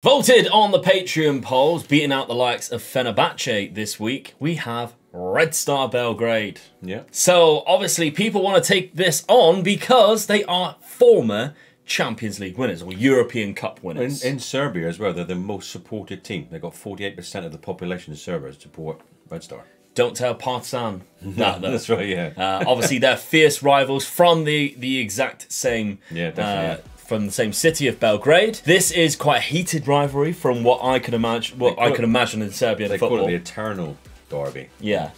Voted on the Patreon polls, beating out the likes of Fenerbahce this week, we have Red Star Belgrade. Yeah. So obviously people want to take this on because they are former Champions League winners or European Cup winners. In Serbia as well, they're the most supported team. They've got 48% of the population of Serbia support Red Star. Don't tell Partizan that though. That's right, yeah. Obviously they're fierce rivals from the exact same from the same city of Belgrade. This is quite a heated rivalry from what I can imagine. In Serbian football. They call it the eternal derby. Yeah.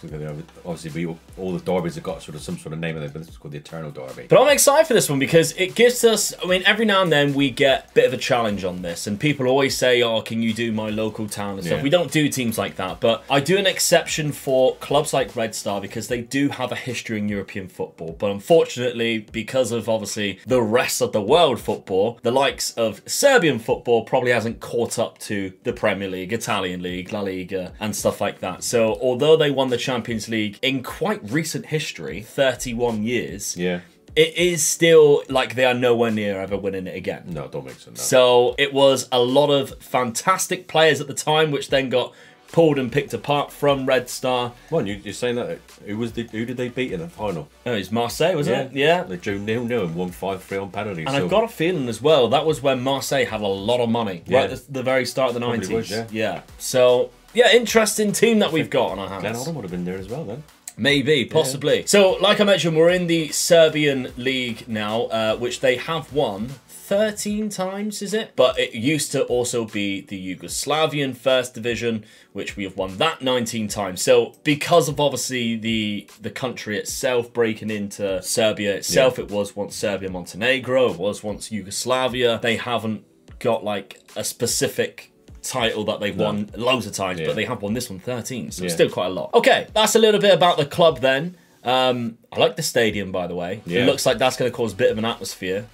Obviously, all the derbies have got some sort of name in it, but it's called the eternal derby. But I'm excited for this one because it gives us, I mean, every now and then we get a bit of a challenge on this, and people always say, oh, can you do my local town and stuff? Yeah. We don't do teams like that, but I do an exception for clubs like Red Star because they do have a history in European football. But unfortunately, because of obviously the rest of the world football, the likes of Serbian football probably hasn't caught up to the Premier League, Italian League, La Liga, and stuff like that. So although they won the Champions League in quite recent history, 31 years, yeah, it is still like they are nowhere near ever winning it again. No, don't make sense. No. So it was a lot of fantastic players at the time, which then got pulled and picked apart from Red Star. Well, you're saying that who did they beat in the final? Oh, it was Marseille, wasn't it? Yeah. They drew 0-0 and won 5-3 on penalties. And I've got a feeling as well that was when Marseille had a lot of money right at the very start of the 90s. Was, yeah. So yeah, interesting team that we've got on our hands. Glenn Hoddle would have been there as well then. Maybe, possibly. Yeah. So, like I mentioned, we're in the Serbian league now, which they have won 13 times, is it? But it used to also be the Yugoslavian First Division, which we have won that 19 times. So, because of obviously the country itself breaking into Serbia itself, it was once Serbia-Montenegro, it was once Yugoslavia. They haven't got like a specific title that they've won loads of times, but they have won this one 13, so it's still quite a lot. Okay, that's a little bit about the club then. I like the stadium, by the way. It looks like that's going to cause a bit of an atmosphere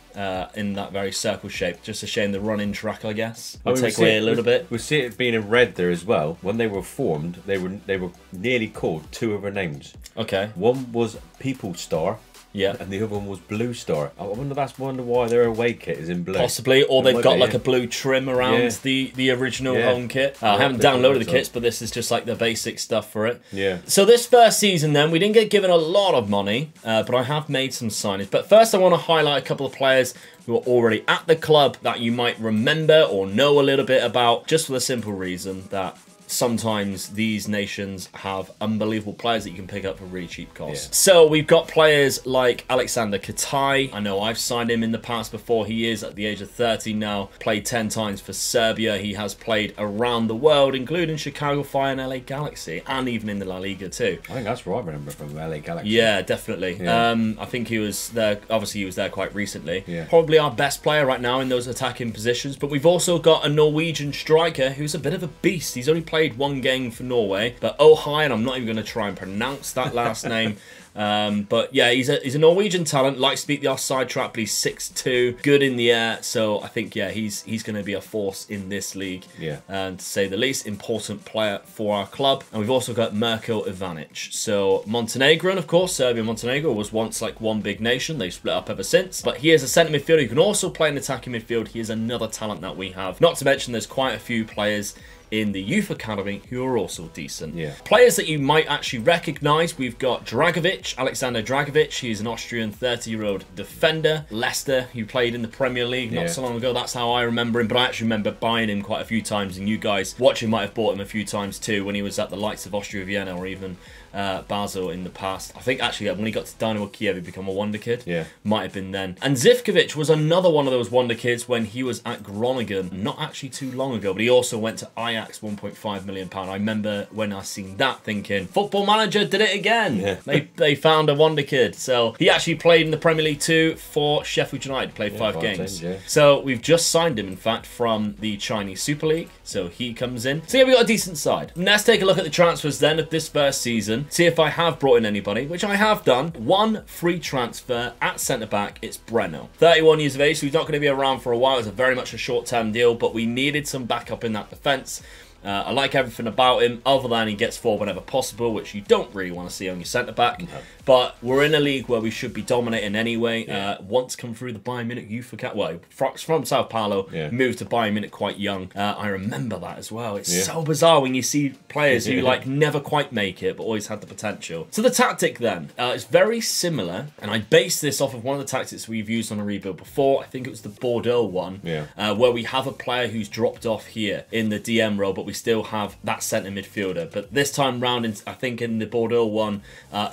in that very circle shape. Just a shame the running track, I guess, will take away a little bit. We see it being in red there as well. When they were formed, they were nearly called two other names. Okay. One was People Star. Yeah, and the other one was Blue Star. I wonder why their away kit is in blue. Possibly, or they've got like a blue trim around the original home kit. I haven't downloaded the kits, but this is just like the basic stuff for it. Yeah. So this first season then, we didn't get given a lot of money, but I have made some signings. But first I want to highlight a couple of players who are already at the club that you might remember or know a little bit about, just for the simple reason that sometimes these nations have unbelievable players that you can pick up for really cheap costs. So we've got players like Alexander Katai. I know I've signed him in the past before. He is at the age of 30 now. Played 10 times for Serbia. He has played around the world, including Chicago Fire and LA Galaxy, and even in the La Liga too. I think that's what I remember from LA Galaxy. Yeah, definitely. Yeah. I think he was there. Obviously, he was there quite recently. Yeah. Probably our best player right now in those attacking positions. But we've also got a Norwegian striker who's a bit of a beast. He's only played one game for Norway, but Ohai, and I'm not even going to try and pronounce that last name. But yeah, he's a Norwegian talent, likes to beat the offside trap, but he's 6'2", good in the air. So I think, yeah, he's going to be a force in this league. Yeah. And to say the least, important player for our club. And we've also got Mirko Ivanic. So Montenegrin, of course, Serbia and Montenegro was once like one big nation. They've split up ever since. But he is a centre midfielder who can also play in attacking midfield. He is another talent that we have. Not to mention there's quite a few players in the youth academy who are also decent. Yeah. Players that you might actually recognise, we've got Dragovic, Alexander Dragovic. He's an Austrian 30-year-old defender. Leicester, who played in the Premier League not so long ago. That's how I remember him, but I actually remember buying him quite a few times, and you guys watching might have bought him a few times too when he was at the likes of Austria Vienna or even Basel in the past. I think actually when he got to Dynamo Kiev, he became a wonder kid. Yeah. Might have been then. And Zivkovic was another one of those wonder kids when he was at Groningen, not actually too long ago, but he also went to Ajax, £1.5 million. I remember when I seen that thinking, Football Manager did it again. Yeah. They found a wonder kid. So he actually played in the Premier League too for Sheffield United, played 5 games. So we've just signed him, in fact, from the Chinese Super League. So he comes in. So yeah, we got a decent side. Let's take a look at the transfers then of this first season. See if I have brought in anybody, which I have done. One free transfer at centre-back. It's Breno. 31 years of age, so he's not going to be around for a while. It's very much a short-term deal, but we needed some backup in that defence. I like everything about him, other than he gets forward whenever possible, which you don't really want to see on your centre-back. No. But we're in a league where we should be dominating anyway. Yeah. Once come through the Bayern Munich youth academy, well, from Sao Paulo, moved to Bayern Munich quite young. I remember that as well. It's so bizarre when you see players who like never quite make it, but always had the potential. So the tactic then, is very similar, and I based this off of one of the tactics we've used on a rebuild before. I think it was the Bordeaux one, where we have a player who's dropped off here in the DM role, but we still have that centre midfielder. But this time round, I think in the Bordeaux one,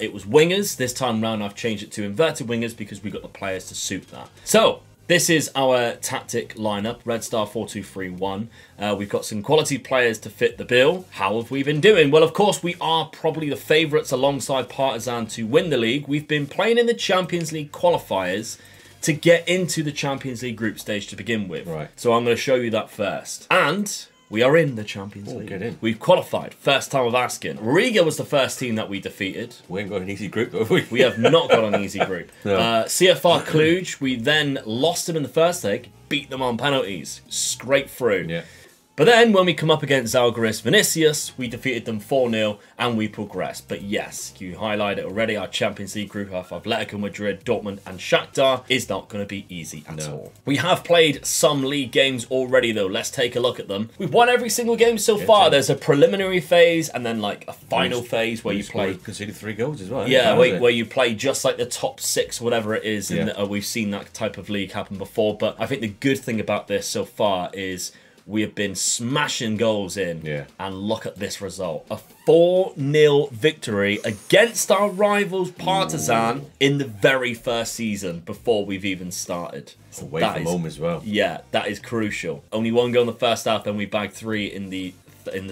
it was wingers. This time round, I've changed it to inverted wingers because we got the players to suit that. So this is our tactic lineup, Red Star 4-2-3-1. We've got some quality players to fit the bill. How have we been doing? Well, of course, we are probably the favourites alongside Partizan to win the league. We've been playing in the Champions League qualifiers to get into the Champions League group stage to begin with. Right. So I'm going to show you that first. And we are in the Champions League. Get in. We've qualified. First time of asking. Riga was the first team that we defeated. We ain't got an easy group, have we? We have not got an easy group. No. CFR Cluj, we then lost them in the first leg, beat them on penalties. Straight through. Yeah. But then, when we come up against Zalgiris Vinicius, we defeated them 4-0 and we progressed. But yes, you highlighted it already, our Champions League group of Atletico Madrid, Dortmund and Shakhtar is not going to be easy at all. We have played some league games already though. Let's take a look at them. We've won every single game so far. There's a preliminary phase and then like a final phase where you play... conceded 3 goals as well. Yeah, where you play just like the top 6, whatever it is. Yeah. And we've seen that type of league happen before. But I think the good thing about this so far is we have been smashing goals in. Yeah. And look at this result. A 4-0 victory against our rivals Partizan in the very first season before we've even started. So away from home as well. Yeah, that is crucial. Only 1 goal in the first half, then we bagged 3 in the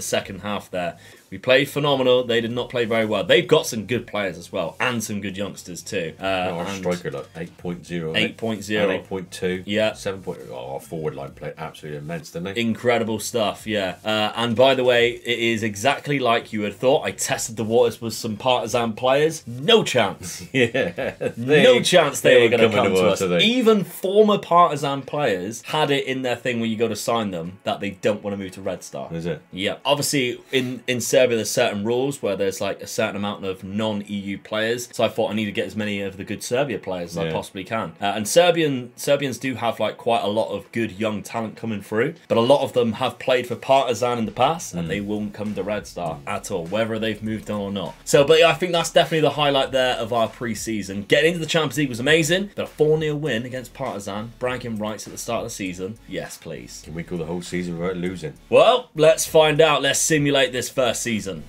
second half there. We played phenomenal. They did not play very well. They've got some good players as well, and some good youngsters too. Our striker, like 8.0. 8.0. 8.2. Yeah. 7.0. Oh, our forward line played absolutely immense, didn't they? Incredible stuff, yeah. And by the way, it is exactly like you had thought. I tested the waters with some Partizan players. No chance. No chance they were going to come to us. Even former Partizan players had it in their thing when you go to sign them that they don't want to move to Red Star. Is it? Yeah. Obviously, in Serbia, there's certain rules where there's like a certain amount of non-EU players. So I thought I need to get as many of the good Serbia players as I possibly can. And Serbians do have like quite a lot of good young talent coming through, but a lot of them have played for Partizan in the past, and they won't come to Red Star at all, whether they've moved on or not. So, but yeah, I think that's definitely the highlight there of our pre-season. Getting into the Champions League was amazing, but a 4-0 win against Partizan, bragging rights at the start of the season. Yes, please. Can we go the whole season without losing? Well, let's find out. Let's simulate this first season.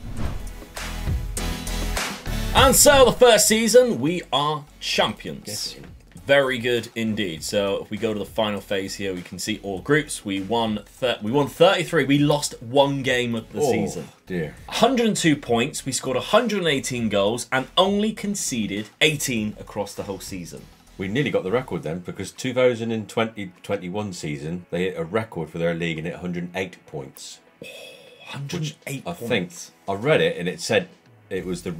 And so the first season, we are champions. Yes. Very good indeed. So if we go to the final phase here, we can see all groups. We won 33. We lost 1 game of the season. Dear. 102 points. We scored 118 goals and only conceded 18 across the whole season. We nearly got the record then, because 2020-21 season, they hit a record for their league and hit 108 points. 108 points. I think I read it and it said it was the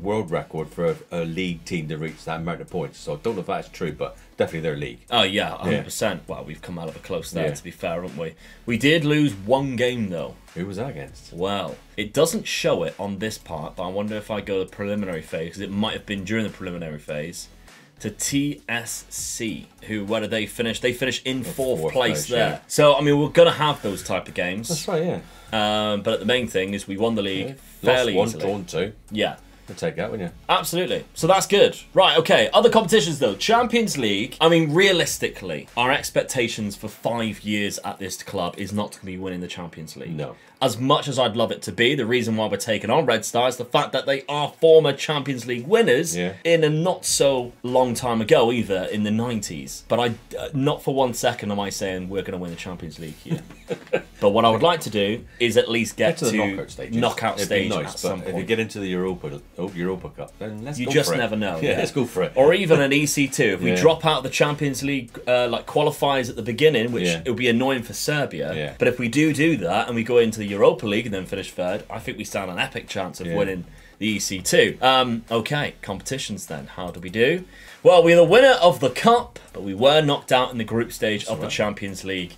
world record for a league team to reach that amount of points. So I don't know if that's true, but definitely their league. Oh yeah, 100%. Yeah. Well, we've come out of it close there, to be fair, haven't we? We did lose 1 game though. Who was that against? Well, it doesn't show it on this part, but I wonder if I go to the preliminary phase, because it might have been during the preliminary phase, to TSC, who, where did they finish? They finished in fourth place there. Yeah. So, I mean, we're going to have those type of games. That's right, yeah. But the main thing is we won the league fairly Lost 1, easily. Drawn 2. Yeah. You'll take that, wouldn't you? Absolutely. So that's good. Right, okay. Other competitions, though. Champions League. I mean, realistically, our expectations for 5 years at this club is not to be winning the Champions League. No. As much as I'd love it to be, the reason why we're taking on Red Star is the fact that they are former Champions League winners in a not so long time ago either, in the 90s. But not for 1 second am I saying we're going to win the Champions League here. But what I would like to do is at least get to the knockout stage nice, at some point. If you get into the Europa Cup, then let's go for it. You just never know. Yeah, let's go for it. Or even an EC2. If we drop out the Champions League like qualifiers at the beginning, which it would be annoying for Serbia, but if we do that and we go into the Europa League and then finish third, I think we stand an epic chance of winning the EC2. Okay, competitions then. How do we do? Well, we're the winner of the Cup, but we were knocked out in the group stage of the Champions League.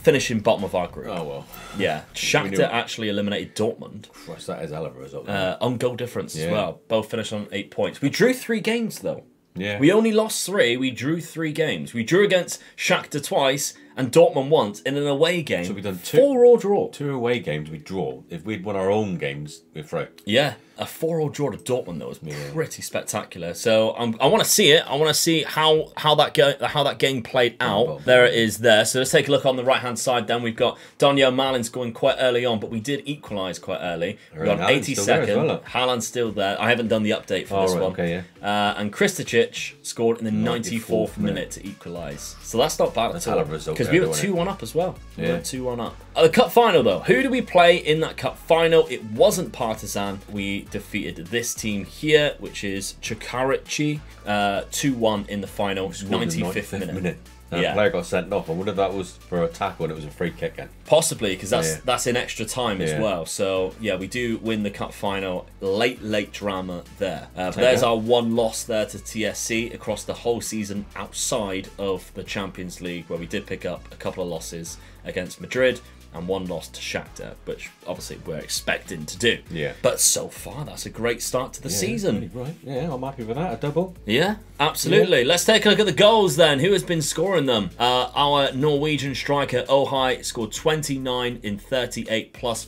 finishing bottom of our group. Oh, well. Yeah. Shakhtar actually eliminated Dortmund. Christ, that is a hell of a result. On goal difference as well. Both finished on 8 points. We drew 3 games, though. Yeah. We only lost 3. We drew 3 games. We drew against Shakhtar twice and Dortmund once in an away game. So we've done 4-4 draw. 2 away games we draw. If we'd won our own games, we're through. Yeah. A 4-4 draw to Dortmund, though, was pretty spectacular. So I want to see it. I want to see how that game played out. There it is there. So let's take a look on the right-hand side then. We've got Daniel Malin scoring quite early on, but we did equalise quite early. We got 82nd. Haaland's still there. I haven't done the update for this one. Okay, yeah. And Kristicic scored in the 94th minute to equalise. So that's not bad at all. Because we were 2-1 up as well. We were 2-1 up. The cup final, though. Who do we play in that cup final? It wasn't Partizan. We defeated this team here, which is Čukarici, 2-1 in the final, 95th minute. The player got sent off. I wonder if that was for a tackle and it was a free kick then. Possibly, because that's in extra time as well. So, yeah, we do win the cup final. Late drama there. But there's our 1 loss there to TSC across the whole season outside of the Champions League, where we did pick up a couple of losses against Madrid and 1 loss to Shakhtar, which obviously we're expecting to do. Yeah. But so far, that's a great start to the season. Right. Yeah, I'm happy with that. A double. Yeah, absolutely. Yeah. Let's take a look at the goals then. Who has been scoring them? Our Norwegian striker, Ohai, scored 29 in 38 plus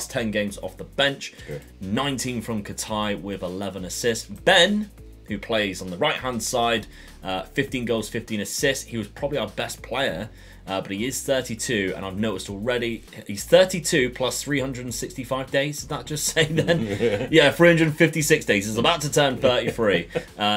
10 games off the bench. Good. 19 from Katai with 11 assists. Ben, who plays on the right-hand side, 15 goals, 15 assists. He was probably our best player. But he is 32, and I've noticed already he's 32 plus 365 days. Did that just say then? Yeah, 356 days. He's about to turn 33.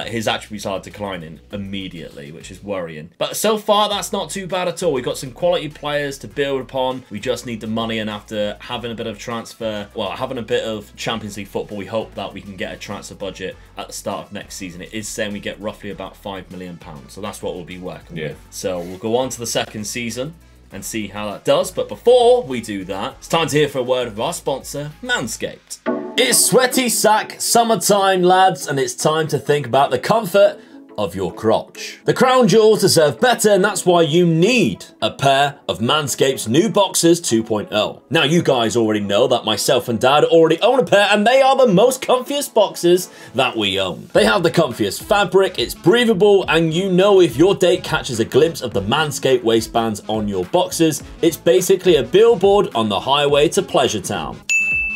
His attributes are declining immediately, which is worrying. But so far, that's not too bad at all. We've got some quality players to build upon. We just need the money, and after having a bit of having a bit of Champions League football, we hope that we can get a transfer budget at the start of next season. It is saying we get roughly about £5 million. So that's what we'll be working with. So we'll go on to the second season and see how that does. But before we do that, it's time to hear for a word of our sponsor, Manscaped. It's sweaty sack summertime, lads, and it's time to think about the comfort of your crotch. The crown jewels deserve better, and that's why you need a pair of Manscaped's new Boxers 2.0. Now, you guys already know that myself and Dad already own a pair, and they are the most comfiest boxers that we own. They have the comfiest fabric, it's breathable, and you know if your date catches a glimpse of the Manscaped waistbands on your boxers, it's basically a billboard on the highway to Pleasure Town.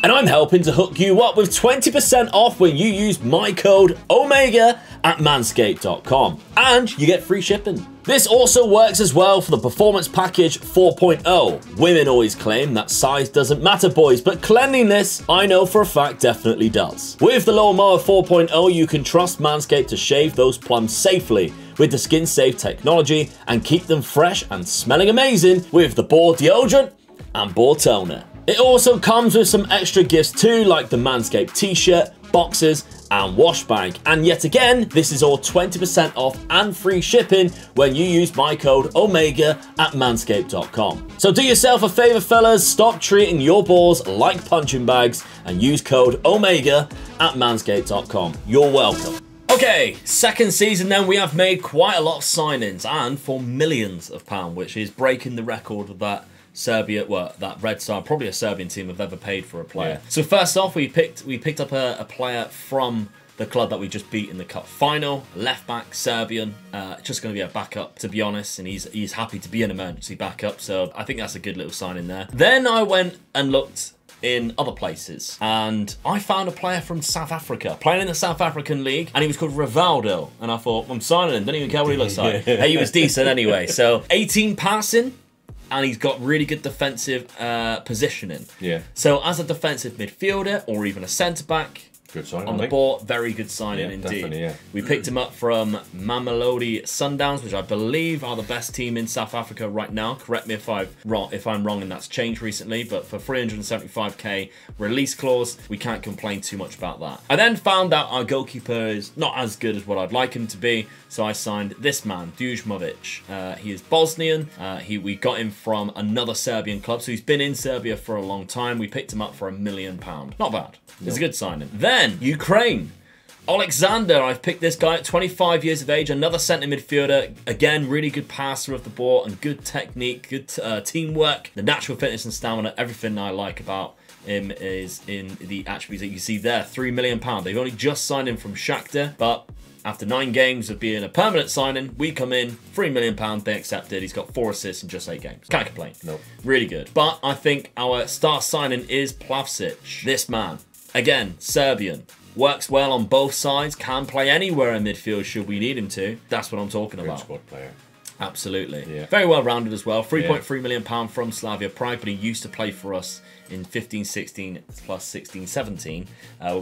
And I'm helping to hook you up with 20% off when you use my code OMEGA at manscaped.com. And you get free shipping. This also works as well for the Performance Package 4.0. Women always claim that size doesn't matter, boys, but cleanliness, I know for a fact, definitely does. With the Lawnmower 4.0, you can trust Manscaped to shave those plums safely with the skin-safe technology and keep them fresh and smelling amazing with the Ball Deodorant and Ball Toner. It also comes with some extra gifts too, like the Manscaped t-shirt, boxers, and wash bag. And yet again, this is all 20% off and free shipping when you use my code OMEGA at manscaped.com. So do yourself a favor, fellas, stop treating your balls like punching bags and use code OMEGA at manscaped.com. You're welcome. Okay, second season then, we have made quite a lot of signings, and for millions of pounds, which is breaking the record of that Serbia, that Red Star, probably a Serbian team have ever paid for a player. So first off, we picked up a player from the club that we just beat in the cup final, left back, Serbian, just going to be a backup, to be honest, and he's happy to be an emergency backup, so I think that's a good little signing there. Then I went and looked in other places, and I found a player from South Africa playing in the South African League, and he was called Rivaldo, and I thought, I'm signing him, don't even care what he looks like. Hey, he was decent anyway. So 18 passing, and he's got really good defensive positioning. Yeah. So as a defensive midfielder or even a centre back, good signing, on the ball, very good signing indeed. Yeah. We picked him up from Mamelodi Sundowns, which I believe are the best team in South Africa right now. Correct me if I'm wrong and that's changed recently, but for 375k release clause, we can't complain too much about that. I then found out our goalkeeper is not as good as what I'd like him to be, so I signed this man, Dujmovic. He is Bosnian. We got him from another Serbian club, so he's been in Serbia for a long time. We picked him up for £1 million. Not bad. It's a good signing. Then, Ukraine. Alexander, I've picked this guy at 25 years of age, another centre midfielder. Again, really good passer of the ball and good technique, good teamwork, the natural fitness and stamina, everything I like about him is in the attributes that you see there. £3 million. They've only just signed him from Shakhtar, but after 9 games of being a permanent signing, we come in, £3 million, they accepted. He's got 4 assists in just 8 games. Can't complain. Nope. Really good. But I think our star signing is Plavsic. This man, again, Serbian. Works well on both sides, can play anywhere in midfield should we need him to. That's what I'm talking about. Good squad player. Absolutely. Yeah. Very well rounded as well. £3.3 million from Slavia Prague, but he used to play for us in 15-16 plus 16-17.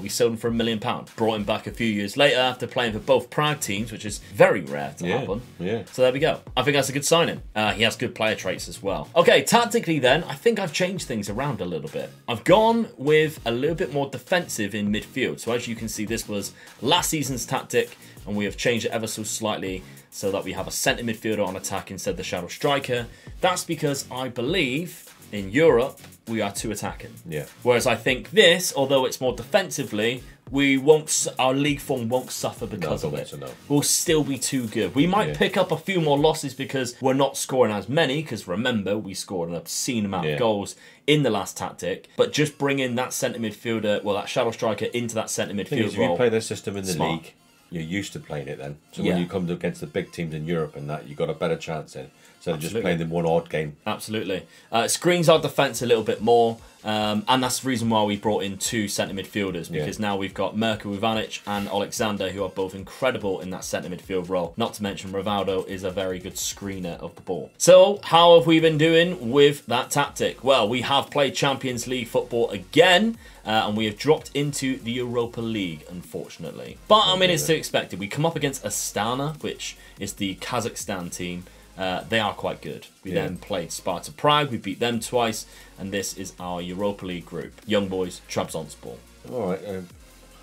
We sold him for £1 million. Brought him back a few years later after playing for both Prague teams, which is very rare to happen. Yeah. So there we go. I think that's a good signing. He has good player traits as well. Okay, tactically then, I think I've changed things around a little bit. I've gone with a little bit more defensive in midfield. So as you can see, this was last season's tactic, and we have changed it ever so slightly so that we have a centre midfielder on attack instead of the shadow striker. That's because I believe in Europe we are too attacking. Yeah. Whereas I think this, although it's more defensively, we won't. Our league form won't suffer because of it. So, no. We'll still be too good. We might pick up a few more losses because we're not scoring as many. Because remember, we scored an obscene amount of goals in the last tactic. But just bringing that centre midfielder, well, that shadow striker into that centre midfield if role. you play this system in the league, you're used to playing it then. So when you come against the big teams in Europe and that, you've got a better chance in. So just playing in one odd game. Absolutely. Screens our defence a little bit more. And that's the reason why we brought in 2 centre midfielders. Because now we've got Mirko Ivanic and Alexander, who are both incredible in that centre midfield role. Not to mention Rivaldo is a very good screener of the ball. So how have we been doing with that tactic? Well, we have played Champions League football again. And we have dropped into the Europa League, unfortunately. But, I mean, it's to be expected. We come up against Astana, which is the Kazakhstan team. They are quite good. We then played Sparta Prague. We beat them twice. And this is our Europa League group. Young boys, Trabzonspor. All right.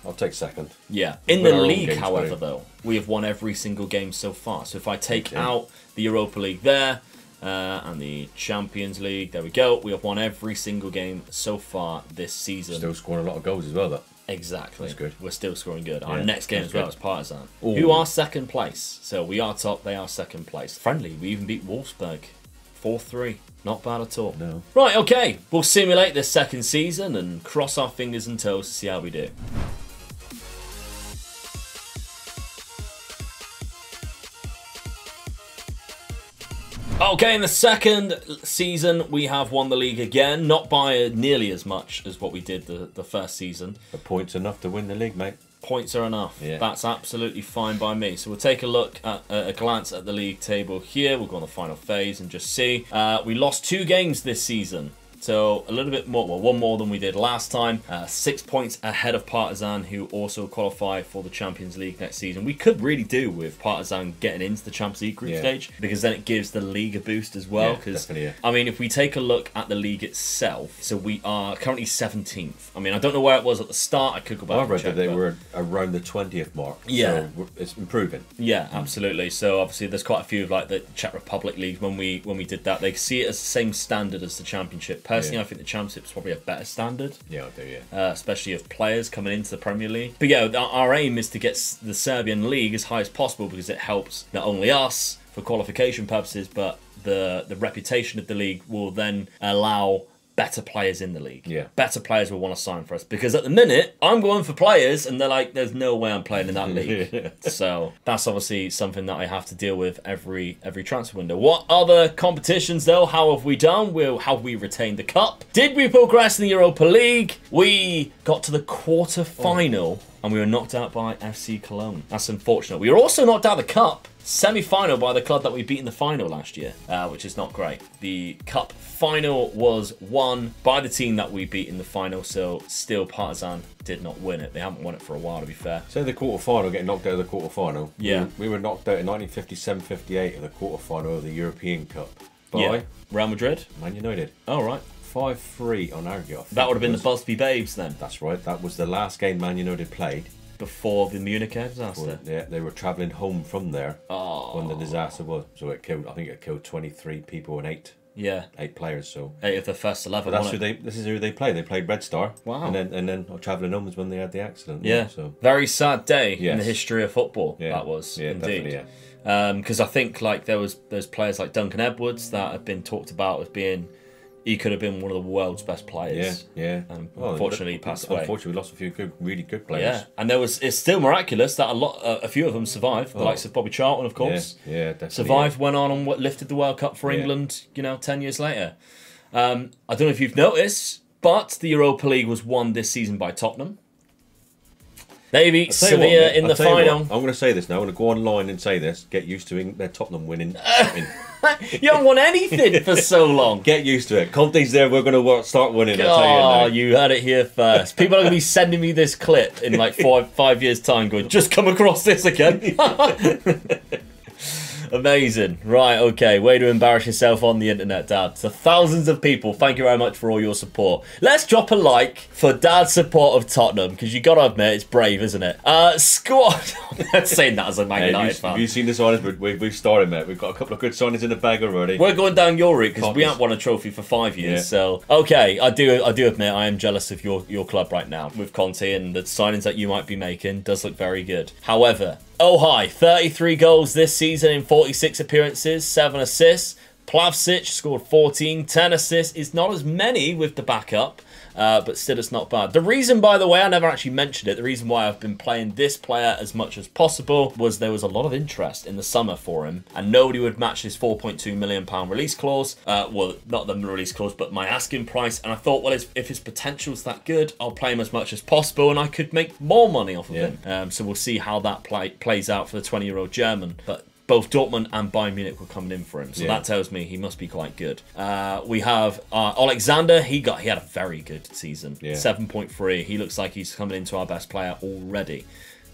I'll take second. Yeah. In the league, however, though, we have won every single game so far. So if I take out the Europa League there, and the Champions League, there we go. We have won every single game so far this season. Still scoring a lot of goals as well, though. Exactly. That's good. We're still scoring good. Our next game as well is Partizan, Ooh. who are second place. So we are top, they are second place. Friendly, we even beat Wolfsburg 4-3. Not bad at all. No. Right, okay. We'll simulate this second season and cross our fingers and toes to see how we do. Okay, in the second season, we have won the league again. Not by nearly as much as what we did the first season. A point's enough to win the league, mate. Points are enough. Yeah. That's absolutely fine by me. So we'll take a look at a glance at the league table here. We'll go on the final phase and just see. We lost 2 games this season. So a little bit more, well, 1 more than we did last time. 6 points ahead of Partizan, who also qualify for the Champions League next season. We could really do with Partizan getting into the Champions League group stage, because then it gives the league a boost as well. Because I mean, if we take a look at the league itself, so we are currently 17th. I mean, I don't know where it was at the start. I could go back. I read that they were around the 20th mark. Yeah, so it's improving. Yeah, absolutely. So obviously, there's quite a few of like the Czech Republic leagues. When we did that, they see it as the same standard as the Championship. Personally, I think the Championship is probably a better standard. Yeah, I do, yeah. Especially of players coming into the Premier League. But yeah, our aim is to get the Serbian league as high as possible, because it helps not only us for qualification purposes, but the reputation of the league will then allow better players in the league. Yeah. Better players will want to sign for us. Because at the minute, I'm going for players and they're like, there's no way I'm playing in that league. So that's obviously something that I have to deal with every transfer window. What other competitions though? How have we done? How have we retained the cup? Did we progress in the Europa League? We got to the quarter-final and we were knocked out by FC Cologne. That's unfortunate. We were also knocked out of the cup. Semi-final by the club that we beat in the final last year, which is not great. The cup final was won by the team that we beat in the final, so still Partizan did not win it. They haven't won it for a while, to be fair. So the quarter-final, getting knocked out of the quarter-final. Yeah. We were knocked out in 1957-58 in the quarter-final of the European Cup by Real Madrid? Man United. Oh, right. 5-3 on aggregate. That would have been the Busby Babes then. That's right. That was the last game Man United played. Before the Munich disaster. Yeah, they were travelling home from there when the disaster was. So it killed, I think it killed 23 people and 8 Yeah. 8 players, so 8 of the first 11. But this is who they play. They played Red Star. Wow. And then travelling home was when they had the accident. Yeah. So very sad day in the history of football. Yeah. That was Indeed. Because I think like there's players like Duncan Edwards that have been talked about as being, he could have been one of the world's best players. Yeah. And unfortunately, he passed away. Unfortunately, we lost a few really good players. Yeah, and it's still miraculous that a few of them survived. The likes of Bobby Charlton, of course. Yeah, definitely. Survived, went on and lifted the World Cup for England. 10 years later. I don't know if you've noticed, but the Europa League was won this season by Tottenham. They beat Sevilla in the final. I'm going to say this now. I'm going to go online and say this. Get used to Tottenham winning. You haven't won anything for so long. Get used to it. Conte's there. We're going to start winning. I'll tell you now. You heard it here first. People are going to be sending me this clip in like 5 years' time going, just come across this again. Amazing. Right, okay. Way to embarrass yourself on the internet, Dad. So thousands of people, thank you very much for all your support. Let's drop a like for Dad's support of Tottenham, because you got to admit, it's brave, isn't it? Squad. I'm saying that as a Man United fan. Have you seen the signings? We've started, mate. We've got a couple of good signings in the bag already. We're going down your route, because we haven't won a trophy for 5 years. Yeah. So, okay, I do admit I am jealous of your club right now with Conte, and the signings that you might be making does look very good. However, Ohai, 33 goals this season in 46 appearances, 7 assists. Plavsic scored 14, 10 assists. It's not as many with the backup, but still it's not bad. The reason, by the way, I never actually mentioned it, the reason why I've been playing this player as much as possible was there was a lot of interest in the summer for him, and nobody would match his £4.2 million release clause. Well, not the release clause, but my asking price. And I thought, well, if his potential's that good, I'll play him as much as possible, and I could make more money off of him. So we'll see how that plays out for the 20-year-old German. But both Dortmund and Bayern Munich were coming in for him, so that tells me he must be quite good. We have Alexander. He had a very good season, 7.3. He looks like he's coming into our best player already.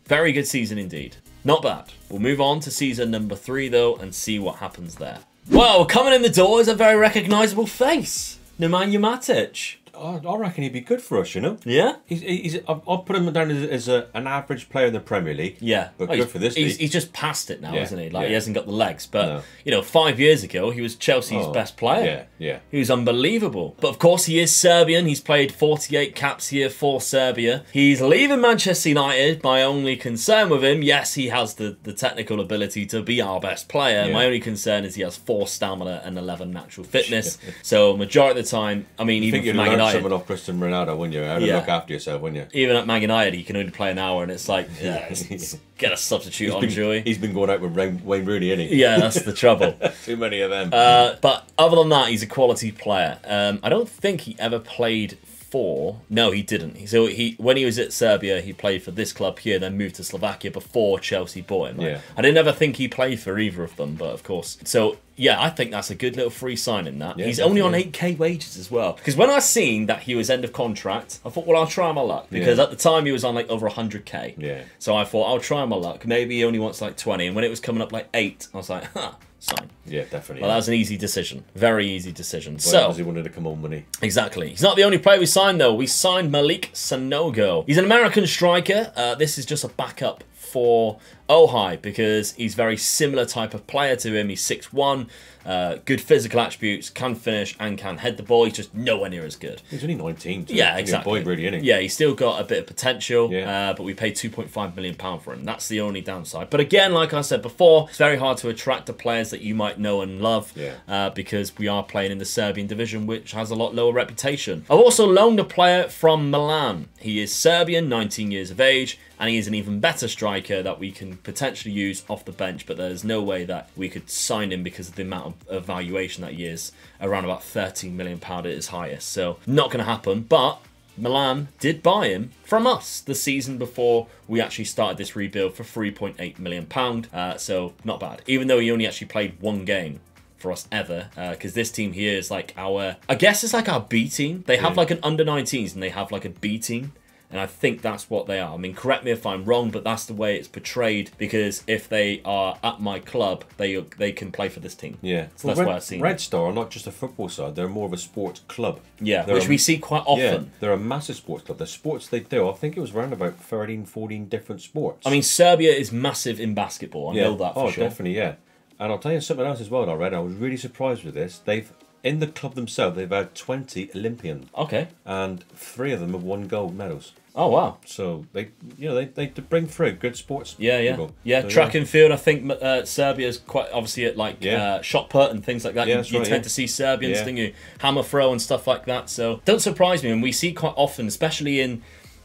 Very good season indeed. Not bad. We'll move on to season number 3 though and see what happens there. Well, coming in the door is a very recognisable face, Nemanja Matic. I reckon he'd be good for us, Yeah? I'll put him down as an average player in the Premier League. Yeah. But good for this league. He's just past it now, isn't he? Like, he hasn't got the legs. But, 5 years ago, he was Chelsea's best player. Yeah. He was unbelievable. But, of course, he is Serbian. He's played 48 caps here for Serbia. He's leaving Manchester United. My only concern with him, yes, he has the technical ability to be our best player. Yeah. My only concern is he has 4 stamina and 11 natural fitness. So, majority of the time, I mean, even for Man United, someone off Cristiano Ronaldo, wouldn't you? How to look after yourself, wouldn't you? Even at Man United, he can only play an hour, and it's like, get a substitute on, Joey. He's been going out with Wayne Rooney, isn't he? Yeah, that's the trouble. Too many of them. But other than that, he's a quality player. I don't think he ever played for... No, he didn't. So when he was at Serbia, he played for this club here, then moved to Slovakia before Chelsea bought him. Right? I didn't ever think he played for either of them, but of course. So, yeah, I think that's a good little free signing, that. He's only on 8k wages as well. Because when I seen that he was end of contract, I thought, well, I'll try my luck. Because at the time, he was on like over 100k. Yeah. So I thought, I'll try my luck. Maybe he only wants like 20. And when it was coming up like 8, I was like, sign. Yeah, definitely. Well, that was an easy decision. Very easy decision. Well, so, because he wanted to come on money. Exactly. He's not the only player we signed, though. We signed Malik Sanogo. He's an American striker. This is just a backup for Ohai because he's very similar type of player to him. He's 6'1", good physical attributes, can finish and can head the ball. He's just nowhere near as good. He's only 19. Too. Yeah, exactly. Boy, really, isn't he? Yeah, he's still got a bit of potential, but we paid £2.5 million for him. That's the only downside. But again, like I said before, it's very hard to attract the players that you might know and love because we are playing in the Serbian division, which has a lot lower reputation. I've also loaned a player from Milan. He is Serbian, 19 years of age, and he is an even better striker that we can potentially use off the bench, but there's no way that we could sign him because of the amount of valuation that he is, around about £13 million at his highest. So not going to happen, but Milan did buy him from us the season before we actually started this rebuild for £3.8 million. So not bad, even though he only actually played 1 game for us ever, because this team here is like our, I guess it's like our B team. They have like an under-19s and they have like a B team. And I think that's what they are. I mean, correct me if I'm wrong, but that's the way it's portrayed. Because if they are at my club, they can play for this team. Yeah, so that's why I've seen Red Star are not just a football side; they're more of a sports club. Yeah, which we see quite often. Yeah, they're a massive sports club. The sports they do, I think it was around about 13, 14 different sports. I mean, Serbia is massive in basketball. I know that for sure. Oh, definitely, yeah. And I'll tell you something else as well. I read. I was really surprised with this. They've in the club themselves, they've had 20 Olympians. Okay. And 3 of them have won gold medals. Oh wow! So they bring through good sports. Yeah. So, track and field. I think Serbia's quite obviously at like shot put and things like that. Yeah, you tend to see Serbians doing you hammer throw and stuff like that. So don't surprise me. And we see quite often, especially in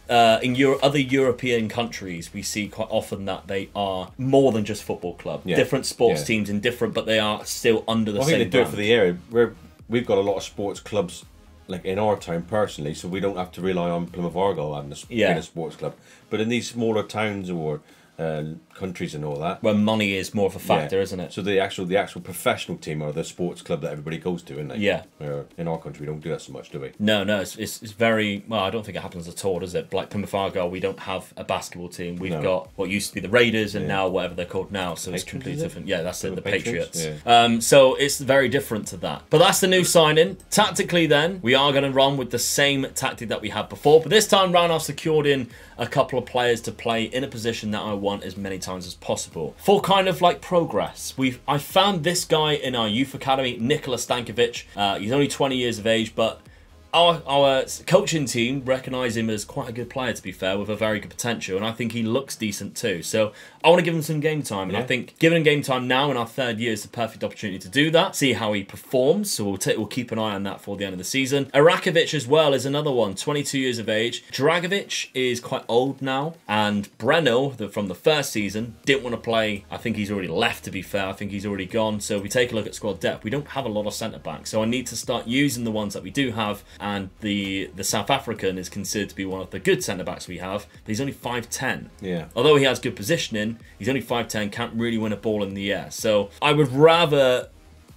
other European countries, we see quite often that they are more than just football club. Different sports teams in different, but they are still under the same. I think they do it for the area. We've got a lot of sports clubs. Like in our town personally, so we don't have to rely on Plymouth Argyle having a sports club. But in these smaller towns or countries and all that, where money is more of a factor, isn't it? So the actual professional team are the sports club that everybody goes to, isn't it? Yeah. In our country, we don't do that so much, do we? No, it's very well. I don't think it happens at all, does it? Like Plymouth Argyle, we don't have a basketball team. We've got what used to be the Raiders, and now whatever they're called now. So it's completely different. Yeah, that's it. The Patriots. So it's very different to that. But that's the new signing. Tactically, then we are going to run with the same tactic that we had before, but this time round, I've secured in a couple of players to play in a position that I want as many times as possible for kind of like progress. I found this guy in our youth academy, Nicola Stankovic. He's only 20 years of age, but our coaching team recognise him as quite a good player, to be fair, with a very good potential, and I think he looks decent too. So I want to give him some game time, and I think giving him game time now in our 3rd year is the perfect opportunity to do that, see how he performs, so we'll keep an eye on that for the end of the season. Arakovitch as well is another one, 22 years of age. Dragovic is quite old now, and Breno, from the first season, didn't want to play. I think he's already left, to be fair. I think he's already gone. So if we take a look at squad depth, we don't have a lot of centre-backs, so I need to start using the ones that we do have, and the South African is considered to be one of the good centre-backs we have, but he's only 5'10". Yeah. Although he has good positioning, he's only 5'10", can't really win a ball in the air. So I would rather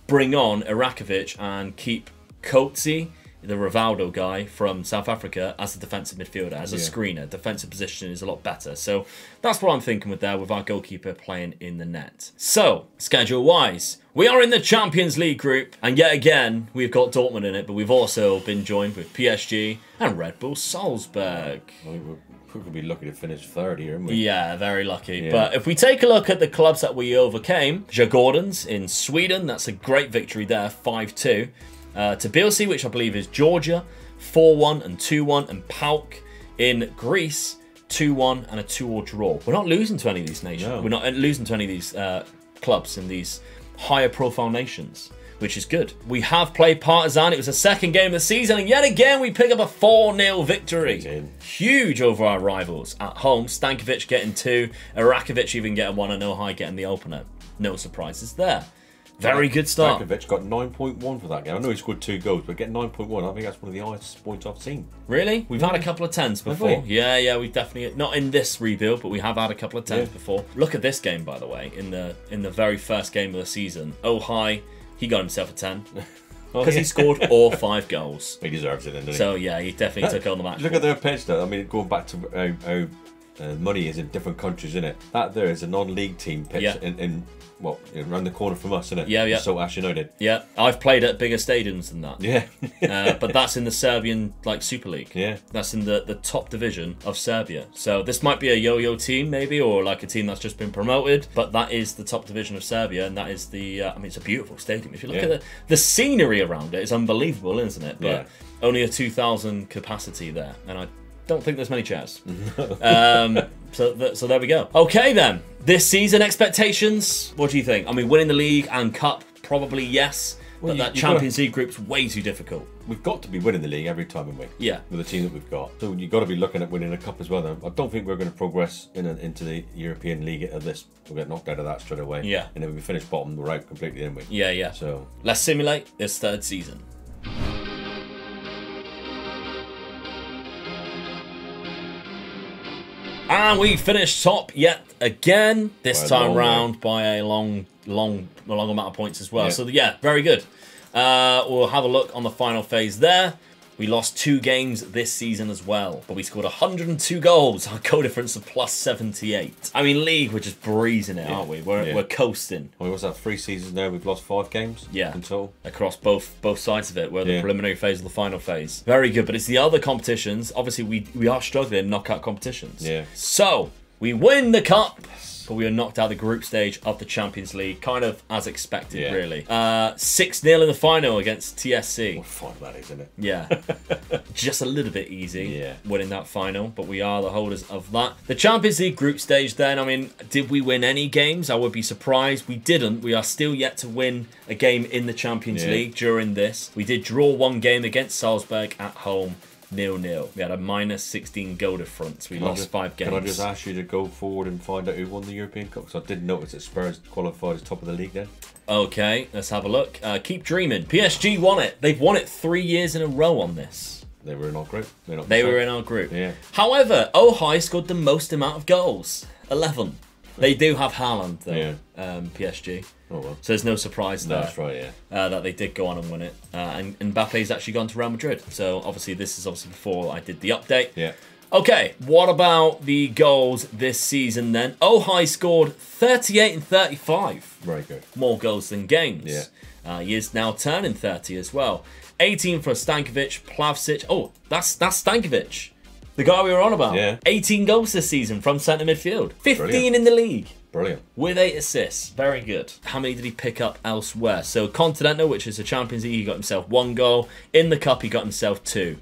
bring on Arakovitch and keep Coetzee, the Rivaldo guy from South Africa, as a defensive midfielder, as a screener. Defensive position is a lot better. So that's what I'm thinking with our goalkeeper playing in the net. So, schedule-wise, we are in the Champions League group, and yet again, we've got Dortmund in it, but we've also been joined with PSG and Red Bull Salzburg. We could be lucky to finish 3rd here, aren't we? Yeah, very lucky. But if we take a look at the clubs that we overcame, Djurgårdens in Sweden, that's a great victory there, 5-2. Tbilisi, which I believe is Georgia, 4-1 and 2-1, and PAOK in Greece, 2-1 and a 2-2 draw. We're not losing to any of these nations. No. We're not losing to any of these clubs in these higher profile nations, which is good. We have played Partizan. It was the 2nd game of the season, and yet again we pick up a 4-0 victory. Huge over our rivals at home. Stankovic getting 2, Arakovitch even getting 1, and Ohai getting the opener. No surprises there. Very good start. Stankovic got 9.1 for that game. I know he scored 2 goals, but getting 9.1, I think that's one of the highest points I've seen. Really? We've had a couple of 10s before. Yeah, we've definitely, not in this rebuild, but we have had a couple of 10s before. Look at this game, by the way, in the very first game of the season. Ohai, he got himself a 10. Because he scored all 5 goals. He deserves it, then, doesn't he? So, yeah, he definitely took on the match. Look at their pitch, though. I mean, going back to how money is in different countries, isn't it? That there is a non-league team pitch well, around the corner from us, isn't it? Yeah. So Ash United. Yeah, I've played at bigger stadiums than that. Yeah. But that's in the Serbian Super League. Yeah. That's in the top division of Serbia. So this might be a yo-yo team, maybe, or like a team that's just been promoted. But that is the top division of Serbia, and that is the. I mean, it's a beautiful stadium. If you look at the scenery around it, it's unbelievable, isn't it? But only a 2,000 capacity there, and I don't think there's many chairs. So there we go. Okay then, this season expectations. What do you think? I mean, winning the league and cup, probably yes. But that Champions League group's way too difficult. We've got to be winning the league every time, haven't we? Yeah. With the team that we've got. So you've got to be looking at winning a cup as well, then. I don't think we're going to progress into the European League of this. We'll get knocked out of that straight away. Yeah. And then we finish bottom, we're out completely, didn't we? Yeah. So let's simulate this 3rd season. And we finished top yet again, this time round by a long amount of points as well. So yeah, very good. We'll have a look on the final phase there. We lost 2 games this season as well, but we scored 102 goals. Our goal difference of plus 78. I mean, league, we're just breezing it, aren't we? We're coasting. Well, what's that? 3 seasons now. We've lost 5 games. Yeah, in total across both sides of it. We're the preliminary phase of the final phase. Very good, but it's the other competitions. Obviously, we are struggling in knockout competitions. Yeah. So we win the cup. Yes. But we were knocked out of the group stage of the Champions League, kind of as expected, really. 6-0 in the final against TSC. What fun that is, isn't it? Yeah. Just a little bit easy winning that final, but we are the holders of that. The Champions League group stage then, I mean, did we win any games? I would be surprised. We didn't. We are still yet to win a game in the Champions League during this. We did draw one game against Salzburg at home. 0-0. We had a -16 goal difference. We lost 5 games. Can I just ask you to go forward and find out who won the European Cup? Because I did notice that Spurs qualified as top of the league then. Okay, let's have a look. Keep dreaming. PSG won it. They've won it 3 years in a row on this. They were in our group. They were in our group. Yeah. However, Ohio scored the most amount of goals. 11. They do have Haaland, though, PSG. Oh, well. So there's no surprise there. That's right, that they did go on and win it. And Mbappe's actually gone to Real Madrid. So obviously this is before I did the update. Yeah. Okay, what about the goals this season then? Ohio scored 38 and 35. Very good. More goals than games. Yeah. He is now turning 30 as well. 18 for Stankovic, Plavsic. Oh, that's Stankovic. The guy we were on about. Yeah. 18 goals this season from centre midfield. 15 Brilliant. in the league. Brilliant. With 8 assists. Very good. How many did he pick up elsewhere? So Continental, which is the Champions League, he got himself 1 goal. In the Cup, he got himself 2.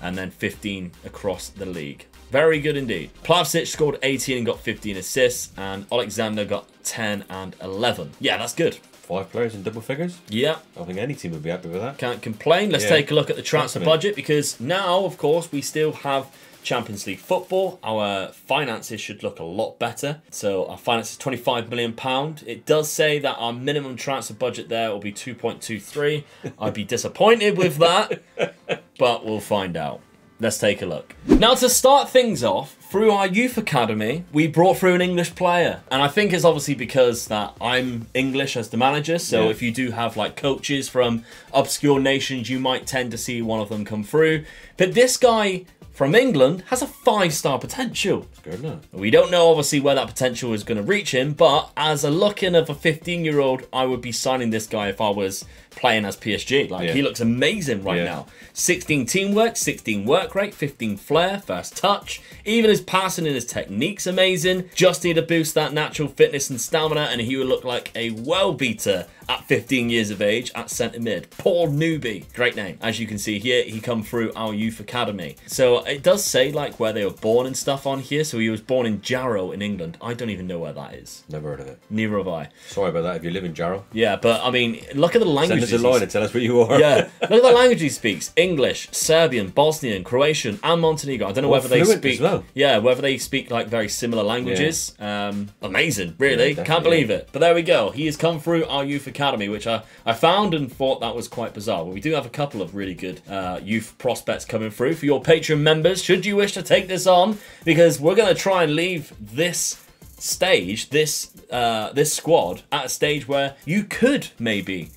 And then 15 across the league. Very good indeed. Plavsic scored 18 and got 15 assists. And Alexander got 10 and 11. Yeah, that's good. 5 players in double figures? Yeah. I think any team would be happy with that. Can't complain. Let's take a look at the transfer budget, because now, of course, we still have Champions League football. Our finances should look a lot better. So our finance is £25 million. It does say that our minimum transfer budget there will be 2.23. I'd be disappointed with that, but we'll find out. Let's take a look. Now, to start things off, through our youth academy, we brought through an English player. And I think it's obviously because that I'm English as the manager. So if you do have like coaches from obscure nations, you might tend to see one of them come through. But this guy from England has a 5-star potential. It's good, no? We don't know obviously where that potential is going to reach him, but as a look-in of a 15-year-old, I would be signing this guy if I was playing as PSG. Like, he looks amazing right now. 16 teamwork, 16 work rate, 15 flair, first touch. Even his passing and his technique's amazing. Just need to boost that natural fitness and stamina, and he would look like a well-beater at 15 years of age at centre mid. Paul Newby. Great name. As you can see here, he come through our youth academy. So it does say like where they were born and stuff on here. So he was born in Jarrow in England. I don't even know where that is. Never heard of it. Neither have I. Sorry about that if you live in Jarrow. Yeah, but I mean, look at the languages. Send us a line and tell us where you are. Yeah, look at the language he speaks. English, Serbian, Bosnian, Croatian, and Montenegro. I don't know whether they speak. As well. Yeah, whether they speak like very similar languages. Amazing, really. Yeah, can't believe it. But there we go. He has come through our youth academy, which I found and thought that was quite bizarre. But we do have a couple of really good youth prospects coming through for your Patreon members, should you wish to take this on, because we're going to try and leave this stage, this squad, at a stage where you could maybe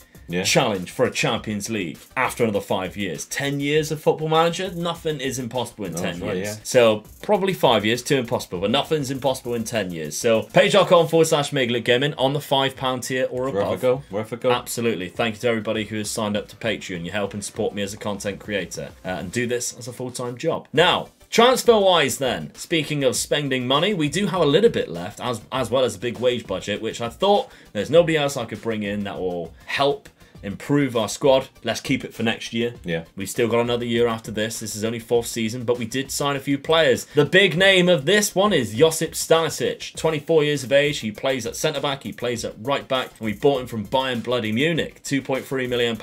challenge for a Champions League after another 5 years. 10 years of Football Manager, nothing is impossible in 10 years. Yeah. So probably 5 years, too impossible, but nothing's impossible in 10 years. So page.com/MegaLeagueGaming on the £5 tier or above. Worth a go. Absolutely. Thank you to everybody who has signed up to Patreon. You're helping support me as a content creator and do this as a full-time job. Now, transfer-wise then, speaking of spending money, we do have a little bit left, as well as a big wage budget, which I thought there's nobody else I could bring in that will help improve our squad. Let's keep it for next year. Yeah. We've still got another year after this. This is only 4th season, but we did sign a few players. The big name of this one is Josip Stanisic, 24 years of age. He plays at centre-back, he plays at right-back, and we bought him from Bayern bloody Munich, £2.3 million.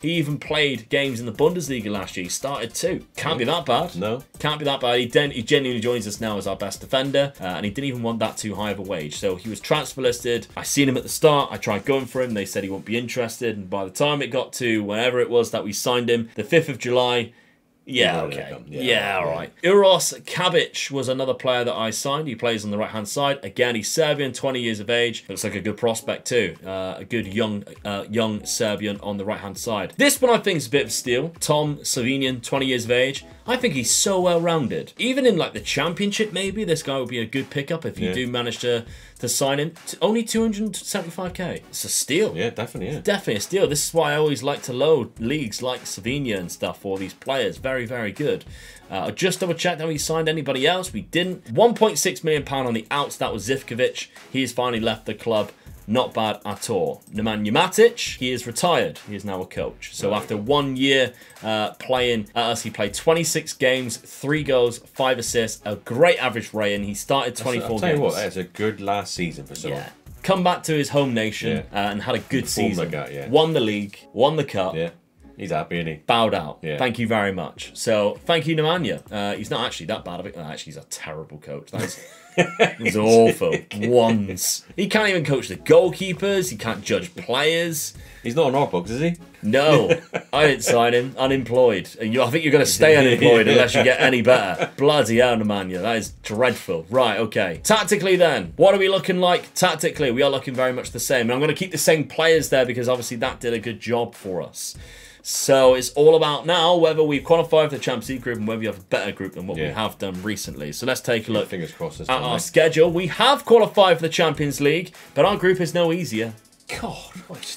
He even played games in the Bundesliga last year. He started 2. Can't be that bad. No. Can't be that bad. He genuinely joins us now as our best defender, and he didn't even want that too high of a wage. So he was transfer listed. I seen him at the start. I tried going for him. They said he wouldn't be interested, and by the time it got to whenever it was that we signed him, the 5th of July, yeah, okay. Yeah, all right. Uros Kabic was another player that I signed. He plays on the right-hand side. Again, he's Serbian, 20 years of age. Looks like a good prospect too. A good young Serbian on the right-hand side. This one I think is a bit of a steal. Tom Savinian, 20 years of age. I think he's so well-rounded. Even in like the Championship, maybe this guy would be a good pickup if you do manage to sign him. Only 275k. It's a steal. Yeah, definitely. Yeah. Definitely a steal. This is why I always like to load leagues like Slovenia and stuff for these players. Very very, very good. I just double checked that we signed anybody else. We didn't. £1.6 million on the outs. That was Zivkovic. He has finally left the club. Not bad at all. Nemanja Matic, he is retired. He is now a coach. So after 1 year playing at us, he played 26 games, 3 goals, 5 assists, a great average rating. He started 24 games. I'll tell you what, that's a good last season for someone. Yeah. Come back to his home nation and had a good season. Like that, yeah. Won the league, won the cup. Yeah. He's happy, isn't he? Bowed out. Yeah. Thank you very much. So, thank you, Nemanja. He's not actually that bad of it. Actually, he's a terrible coach. He's awful. Once. He can't even coach the goalkeepers. He can't judge players. He's not on our books, is he? No. I didn't sign him. Unemployed. And I think you're going to stay unemployed unless you get any better. Bloody hell, Nemanja. That is dreadful. Right, okay. Tactically then, what are we looking like? Tactically, we are looking very much the same. And I'm going to keep the same players there because obviously that did a good job for us. So it's all about now whether we've qualified for the Champions League group and whether we have a better group than what we have done recently. So let's take a look Fingers crossed at our schedule. We have qualified for the Champions League, but our group is no easier. God,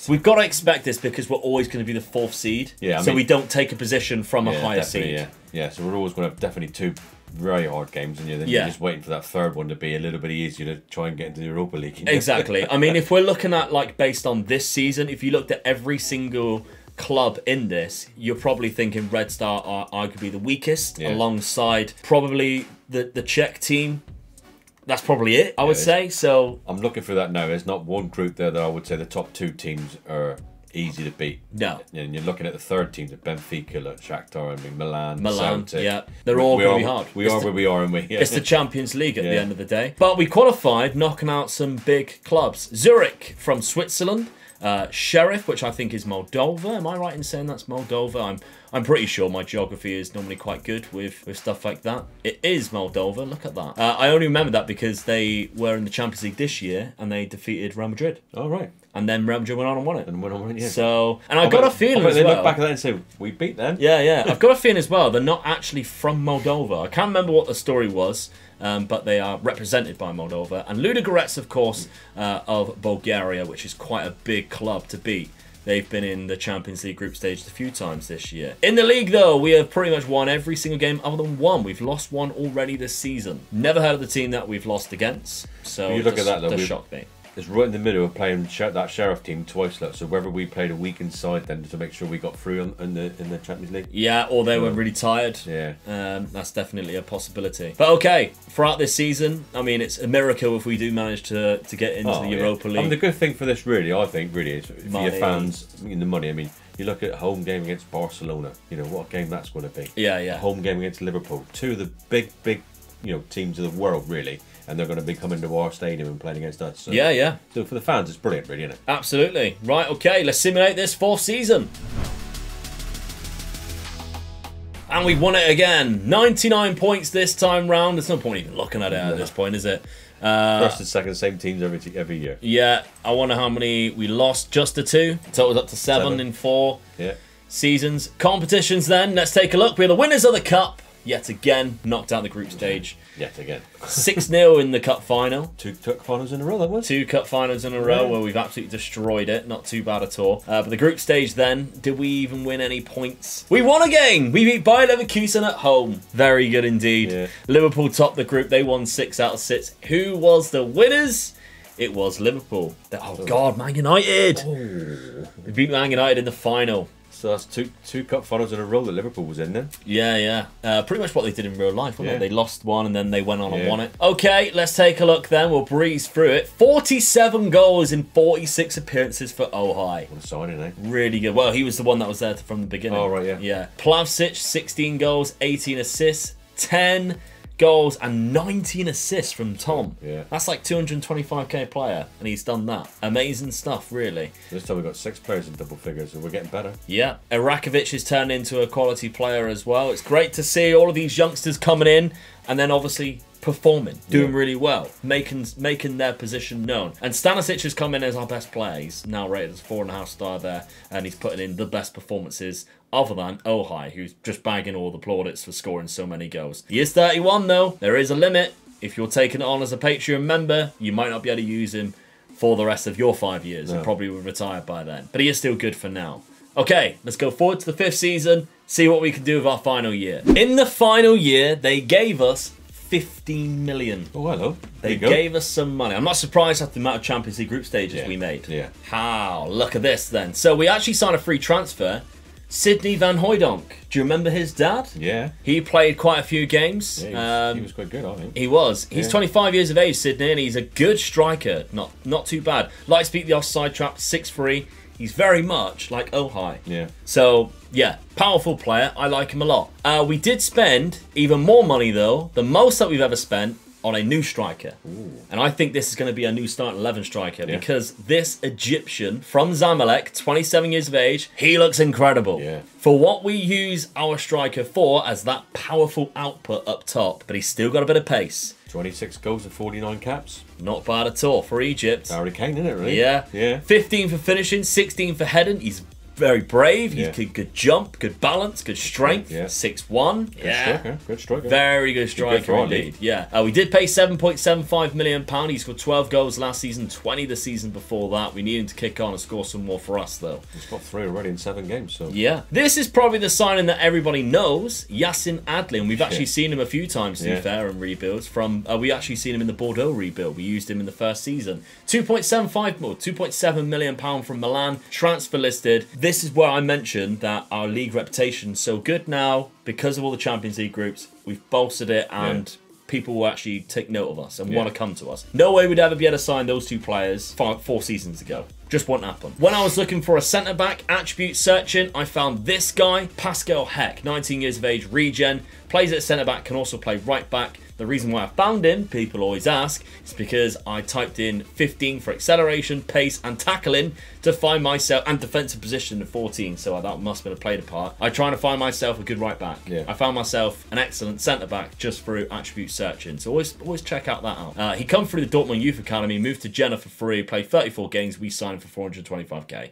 we've got to expect this because we're always going to be the 4th seed. Yeah, so we don't take a position from a higher seed. Yeah, so we're always going to have definitely 2 very hard games, and then you're just waiting for that 3rd one to be a little bit easier to try and get into the Europa League. You know? Exactly. I mean, if we're looking at like based on this season, if you looked at every single club in this, you're probably thinking Red Star are arguably the weakest, alongside probably the Czech team. That's probably it, I would say. So I'm looking for that now. There's not one group there that I would say the top 2 teams are easy to beat. No. And you're looking at the 3rd teams, at Benfica, like Shakhtar, I mean, Milan, Celtic. Yeah. They're all going to be hard. We are where we are, and we. Yeah. It's the Champions League at the end of the day. But we qualified, knocking out some big clubs. Zurich from Switzerland. Sheriff, which I think is Moldova. Am I right in saying that's Moldova? I'm pretty sure my geography is normally quite good with stuff like that. It is Moldova. Look at that. I only remember that because they were in the Champions League this year and they defeated Real Madrid. Oh, right. And then Real Madrid went on and won it. Yeah. So, and I got a feeling as well. They look back at that and say, we beat them. Yeah. I've got a feeling as well, they're not actually from Moldova. I can't remember what the story was. But they are represented by Moldova. And Ludogorets, of course, of Bulgaria, which is quite a big club to beat. They've been in the Champions League group stage a few times this year. In the league, though, we have pretty much won every single game other than one. We've lost one already this season. Never heard of the team that we've lost against. So you look at that, though, does shock me. It's right in the middle of playing that Sheriff team twice. So whether we played a weakened side then to make sure we got through in the Champions League. Yeah, or they were really tired. Yeah. That's definitely a possibility. But okay, throughout this season, I mean, it's a miracle if we do manage to get into the Europa League. I mean, the good thing for this, really, I think, is for your fans, the money. I mean, you look at a home game against Barcelona. You know what game that's going to be. Yeah. A home game against Liverpool. 2 of the big, teams of the world, really. And they're going to be coming to our stadium and playing against us. So, yeah. So for the fans, it's brilliant, really, isn't it? Absolutely. Right, okay, let's simulate this 4th season. And we won it again. 99 points this time round. There's no point even looking at it at this point, is it? First and second, same teams every year. Yeah, I wonder how many we lost. Just the 2. So it was up to 7 in 4 seasons. Competitions then, let's take a look. We're the winners of the Cup. Yet again, knocked out the group stage. Yet again. 6-0 in the cup final. 2 cup finals in a row, that was. 2 cup finals in a row where we've absolutely destroyed it. Not too bad at all. But the group stage then, did we even win any points? We won a game! We beat Bayer Leverkusen at home. Very good indeed. Yeah. Liverpool topped the group. They won 6 out of 6. Who was the winners? It was Liverpool. Oh God, Man United! Oh. We beat Man United in the final. So that's two cup finals in a row that Liverpool was in then. Yeah. Pretty much what they did in real life, wasn't it? They lost one and then they went on and won it. Okay, let's take a look then. We'll breeze through it. 47 goals in 46 appearances for Ohai. What a signing, eh? Really good. Well, he was the one that was there from the beginning. Oh, right, yeah. Yeah. Plavsic, 16 goals, 18 assists, 10 goals and 19 assists from Tom. Yeah. That's like 225k player, and he's done that. Amazing stuff, really. This time we've got 6 players in double figures, and we're getting better. Yeah. Arakovitch has turned into a quality player as well. It's great to see all of these youngsters coming in, and then obviously performing, doing really well, making their position known. And Stanisic has come in as our best player. He's now rated as 4.5 star there, and he's putting in the best performances other than Ohai, who's just bagging all the plaudits for scoring so many goals. He is 31 though. There is a limit. If you're taking it on as a Patreon member, you might not be able to use him for the rest of your 5 years. No. He probably will retire by then. But he is still good for now. Okay, let's go forward to the 5th season. see what we can do with our final year. In the final year, they gave us 15 million. Oh, hello. They gave us some money. I'm not surprised at the amount of Champions League group stages we made. Yeah. How? Look at this then. So we actually signed a free transfer. Sidney van Hoydonk. Do you remember his dad? Yeah. He played quite a few games. Yeah, he was quite good, I think. He was. He's 25 years of age, Sidney, and he's a good striker. Not too bad. Like to beat the offside trap, 6'3". He's very much like Ohai. Yeah. So, yeah, powerful player. I like him a lot. We did spend even more money, though, the most that we've ever spent, on a new striker. Ooh. And I think this is going to be a new starting 11 striker because this Egyptian from Zamalek, 27 years of age, he looks incredible. Yeah. For what we use our striker for as that powerful output up top, but he's still got a bit of pace. 26 goals and 49 caps. Not bad at all for Egypt. Hurricane, isn't it, really? Yeah. Yeah. 15 for finishing, 16 for heading. He's very brave. He's good jump, good balance, good strength. Yeah. 6'1". Good striker. Very good striker indeed. Yeah. We did pay £7.75 million. He scored 12 goals last season, 20 the season before that. We need him to kick on and score some more for us, though. He's got 3 already in 7 games. So yeah. This is probably the signing that everybody knows. Yassin Adli. And we've actually seen him a few times, to be fair, in rebuilds. We actually seen him in the Bordeaux rebuild. We used him in the first season. £2.7 million from Milan. Transfer listed. This is where I mentioned that our league reputation is so good now because of all the Champions League groups. We've bolstered it and people will actually take note of us and want to come to us. No way we'd ever be able to sign those 2 players 4 seasons ago. Just won't happen. When I was looking for a centre-back, attribute searching, I found this guy, Pascal Heck, 19 years of age, regen, plays at centre-back, can also play right-back. The reason why I found him, people always ask, is because I typed in 15 for acceleration, pace and tackling to find myself, and defensive position at 14, so that must have played a part. I trying to find myself a good right back. Yeah. I found myself an excellent centre back just through attribute searching, so always check out that out. He come through the Dortmund Youth Academy, moved to Jena for free, played 34 games, we signed him for 425k.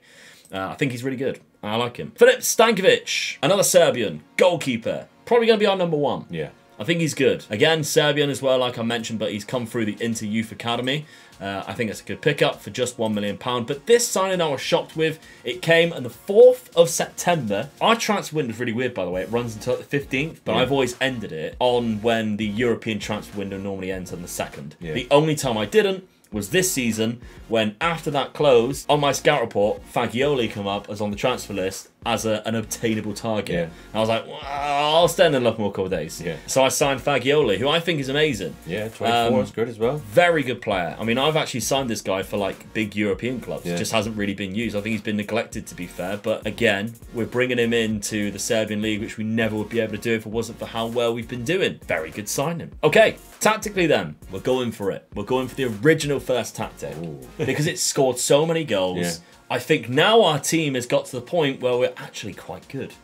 I think he's really good. I like him. Filip Stankovic, another Serbian, goalkeeper. Probably going to be our number 1. Yeah. I think he's good. Again, Serbian as well, like I mentioned, but he's come through the Inter Youth Academy. I think it's a good pickup for just £1 million. But this signing I was shocked with. It came on the 4th of September. Our transfer window is really weird, by the way. It runs until the 15th, but I've always ended it on when the European transfer window normally ends on the 2nd. Yeah. The only time I didn't was this season when, after that closed, on my scout report, Fagioli come up as on the transfer list as an obtainable target. Yeah. And I was like, well, I'll stand in a couple more days. Yeah. So I signed Fagioli, who I think is amazing. Yeah, 24 is good as well. Very good player. I mean, I've actually signed this guy for like big European clubs. Yeah. Just hasn't really been used. I think he's been neglected, to be fair. But again, we're bringing him into the Serbian league, which we never would be able to do if it wasn't for how well we've been doing. Very good signing. Okay, tactically then, we're going for it. We're going for the original first tactic because it's scored so many goals. Yeah. I think now our team has got to the point where we're actually quite good.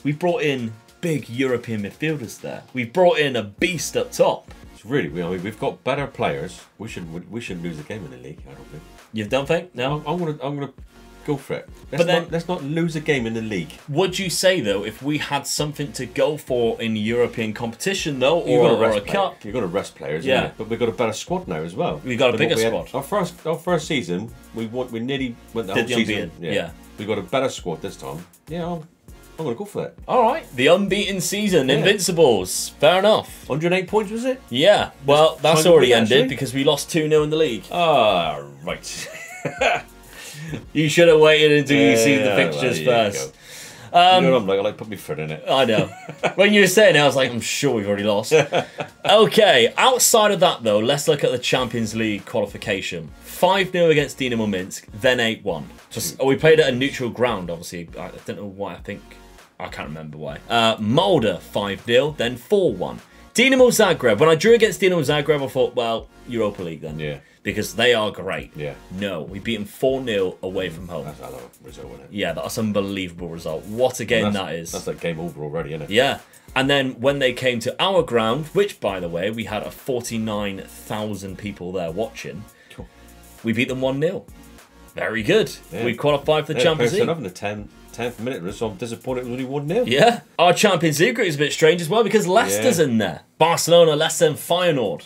We've brought in big European midfielders there. We've brought in a beast up top. It's really, I mean, we've got better players. We should lose a game in the league. I don't think. You've done think? No. I'm gonna go for it. Let's not lose a game in the league. Would you say though, if we had something to go for in European competition though, or a cup, you've got to rest players. Yeah. But we've got a better squad now as well. We've got a bigger squad. Our first season, we nearly went the whole season. Yeah. We got a better squad this time. Yeah. I'm going to go for it. All right. The unbeaten season, Invincibles. Fair enough. 108 points, was it? Yeah. Well, that's already ended because we lost 2-0 in the league. Ah, right. You should have waited until you see the fixtures first. You know what I'm like? I like put my foot in it. I know. When you were saying it, I was like, I'm sure we've already lost. Okay. Outside of that, though, let's look at the Champions League qualification. 5-0 against Dinamo Minsk, then 8-1. We played at a neutral ground, obviously. I don't know why. I can't remember why. Molde, 5-0, then 4-1. Dinamo Zagreb. When I drew against Dinamo Zagreb, I thought, well, Europa League then. Yeah. Because they are great. Yeah. No, we beat them 4-0 away from home. That's a low result, isn't it? Yeah, that's an unbelievable result. What a game that is. That's like game over already, isn't it? Yeah. And then when they came to our ground, which, by the way, we had 49,000 people there watching, we beat them 1-0. Very good. Yeah. We qualified for the Champions League. In the 10th minute, so I'm disappointed it was only 1-0. Yeah. Our Champions League group is a bit strange as well because Leicester's in there. Barcelona, Leicester and Feyenoord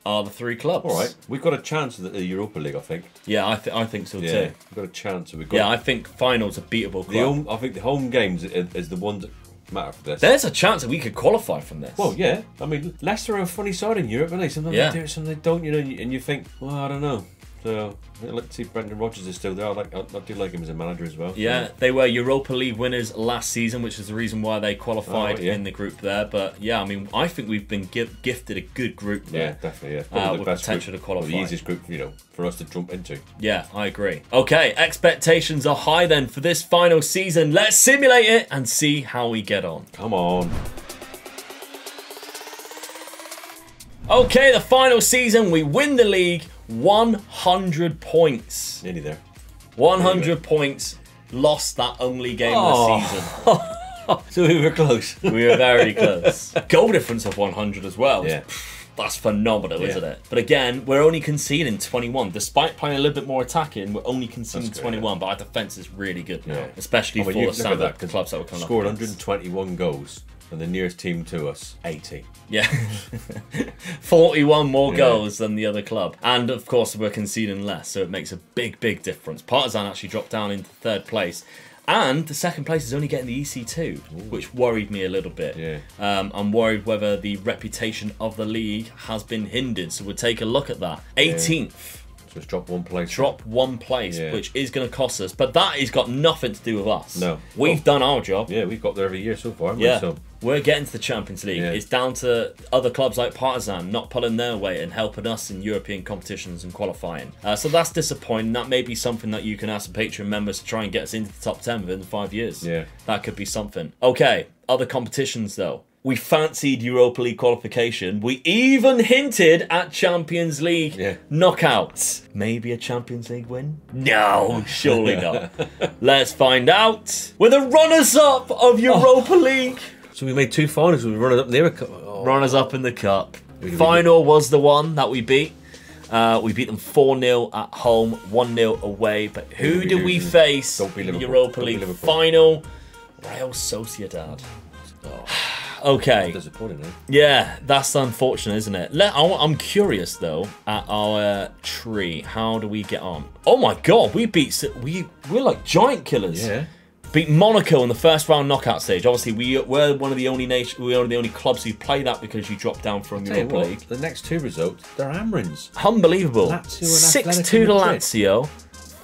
are the 3 clubs. All right. We've got a chance at the Europa League, I think. Yeah, I think so too. We've got a chance. I think Feyenoord's a beatable club. I think the home games is the ones matter for this. There's a chance that we could qualify from this. Well, yeah. I mean, Leicester are a funny side in Europe, aren't they? Sometimes they do it, sometimes they don't, you know, and you think, well, I don't know. So, let's see, Brendan Rodgers is still there. I do like him as a manager as well. Yeah, they were Europa League winners last season, which is the reason why they qualified in the group there. But yeah, I mean, I think we've been gifted a good group there. Yeah, definitely, yeah. With potential to qualify. The easiest group, you know, for us to jump into. Yeah, I agree. Okay, expectations are high then for this final season. Let's simulate it and see how we get on. Come on. Okay, the final season, we win the league. 100 points. Nearly there. 100 points. Lost that only game of the season. So we were close. We were very close. Goal difference of 100 as well. Yeah. That's phenomenal, isn't it? But again, we're only conceding 21. Despite playing a little bit more attacking, we're only conceding 21. But our defence is really good now. Especially for the standard clubs that were coming up. Scored 121 goals. And the nearest team to us, 80. Yeah. 41 more goals than the other club. And of course, we're conceding less, so it makes a big, big difference. Partizan actually dropped down into 3rd place. And the 2nd place is only getting the EC2, which worried me a little bit. Yeah. I'm worried whether the reputation of the league has been hindered. So we'll take a look at that. 18th. So it's dropped 1 place. Drop 1 place, which is going to cost us. But that has got nothing to do with us. No. We've done our job. Yeah, we've got there every year so far, haven't we? So we're getting to the Champions League. Yeah. It's down to other clubs like Partizan not pulling their weight and helping us in European competitions and qualifying. So that's disappointing. That may be something that you can ask the Patreon members to try and get us into the top 10 within 5 years. Yeah. That could be something. Okay, other competitions though. We fancied Europa League qualification. We even hinted at Champions League knockouts. Maybe a Champions League win? No, surely not. Let's find out. We're the runners-up of Europa League. So we made 2 finals. We were running up there. Runners-up in the cup. Final was the one that we beat. We beat them 4-0 at home, 1-0 away. But who did we face in the Europa League final? Real Sociedad. Okay. Disappointing, eh? Yeah, that's unfortunate, isn't it? I'm curious though at our tree. How do we get on? Oh my god, we're like giant killers. Yeah. Beat Monaco in the 1st round knockout stage. Obviously, we're one of the only clubs who play that because you dropped down from Europa League. The next 2 results, they're Amrins. Unbelievable. 6-2 to Lazio.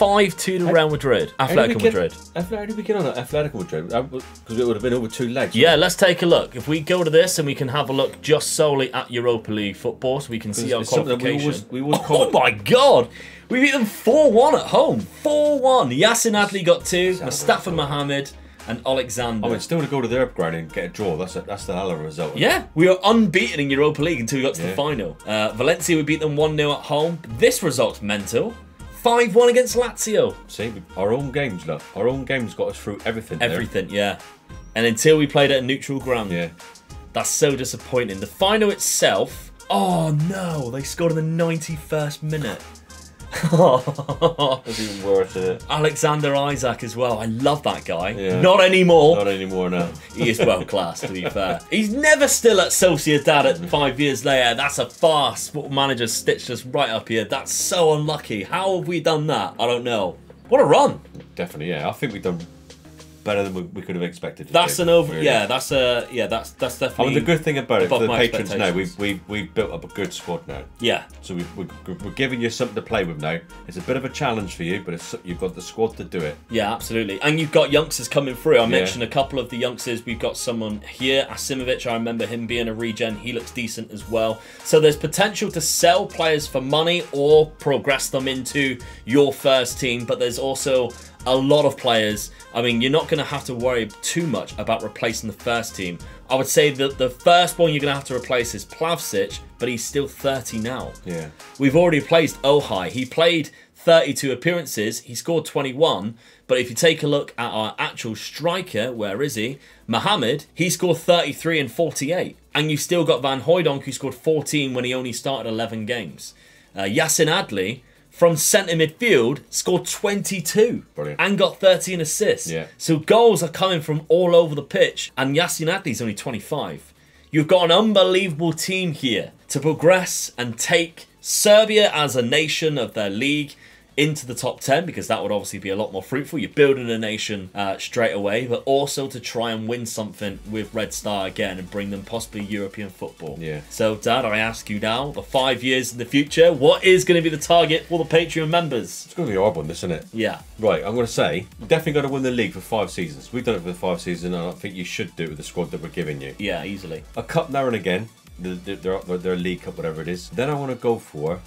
5-2 to Real Madrid. Atletico Madrid. How did we get on at Atletico Madrid? Because it would have been over 2 legs. Yeah, let's take a look. If we go to this and we can have a look just solely at Europa League football so we can see our qualification. Oh my god! We beat them 4-1 at home. 4-1. Yassin Adli got 2. Mustafa Mohamed and Alexander. I mean, still to go to their ground and get a draw. That's the hell of a result. Yeah, we were unbeaten in Europa League until we got to the final. Valencia, we beat them 1-0 at home. This result's mental. 5-1 against Lazio. See, our own games, look. Our own games got us through everything. Everything, yeah. And until we played at a neutral ground. Yeah. That's so disappointing. The final itself... Oh, no. They scored in the 91st minute. That's even worse, isn't it? Alexander Isak as well. I love that guy. Yeah. Not anymore. Not anymore, no. He is world class, to be fair. He's never still at Sociedad at 5 years later. That's a farce. Football manager stitched us right up here. That's so unlucky. How have we done that? I don't know. What a run. Definitely, yeah. I think we've done better than we could have expected. That's an over. Really. Yeah, that's definitely. I mean, the good thing about it for the patrons now, we've built up a good squad now. Yeah. So we're giving you something to play with now. It's a bit of a challenge for you, but you've got the squad to do it. Yeah, absolutely. And you've got youngsters coming through. I mentioned a couple of the youngsters. We've got someone here, Asimovic. I remember him being a regen. He looks decent as well. So there's potential to sell players for money or progress them into your first team. But there's also a lot of players. I mean, you're not going to have to worry too much about replacing the first team. I would say that the first one you're going to have to replace is Plavsic, but he's still 30 now. Yeah. We've already replaced Ohai. He played 32 appearances. He scored 21. But if you take a look at our actual striker, where is he? Mohamed, he scored 33 and 48. And you've still got Van Hoydonk, who scored 14 when he only started 11 games. Yassin Adli, from centre midfield, scored 22. Brilliant. And got 13 assists. Yeah. So goals are coming from all over the pitch. And Yassin Adli's only 25. You've got an unbelievable team here to progress and take Serbia as a nation of their league. into the top 10, because that would obviously be a lot more fruitful. You're building a nation straight away, but also to try and win something with Red Star again and bring them possibly European football. Yeah. So, Dad, I ask you now, for 5 years in the future, what is going to be the target for the Patreon members? It's going to be a hard one, this, isn't it? Yeah. Right, I'm going to say, definitely going to win the league for 5 seasons. We've done it for the 5 seasons, and I think you should do it with the squad that we're giving you. Yeah, easily. A cup now and again, their league cup, whatever it is. Then I want to go for,